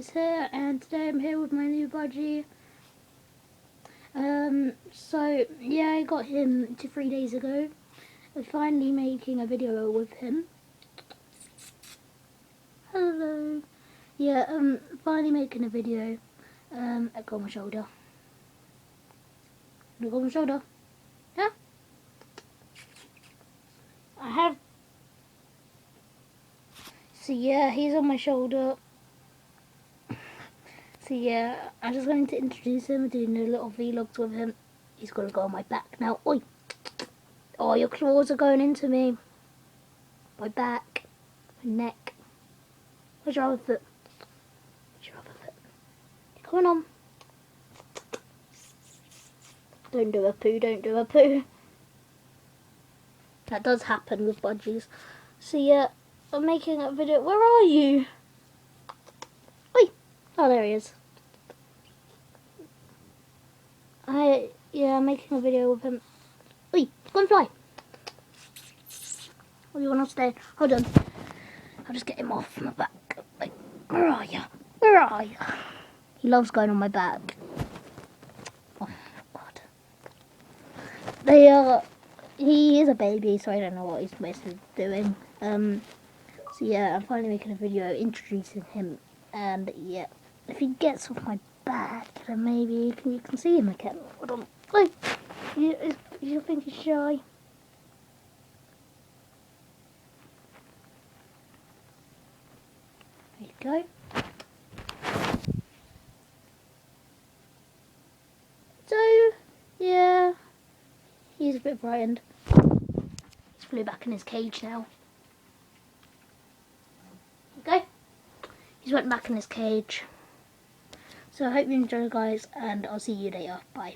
guys here, and today I'm here with my new budgie. So yeah, I got him 3 days ago. We're finally making a video with him. Hello. Yeah, finally making a video. I got my shoulder. I got my shoulder. Yeah. I have. So yeah, he's on my shoulder. So yeah, I'm just going to introduce him, doing a little vlogs with him. He's got to go on my back now. Oi! Oh, your claws are going into me. My back, my neck. Where's your other foot? Where's your other foot? You're coming on. Don't do a poo, don't do a poo. That does happen with budgies. So yeah, I'm making a video. Where are you? Oi! Oh, there he is. I'm making a video with him. Oi, go and fly. Or you want to stay? Hold on. I'll just get him off my back. Wait, where are you? Where are you? He loves going on my back. Oh, God. He is a baby, so I don't know what he's supposed to be doing. So yeah, I'm finally making a video introducing him. And yeah, if he gets off my back, then maybe you can see him again. Hold on. Wait, you think he's shy? There you go. So, yeah, he's a bit frightened. He's flew back in his cage now. Okay, he's went back in his cage. So I hope you enjoy, guys, and I'll see you later. Bye.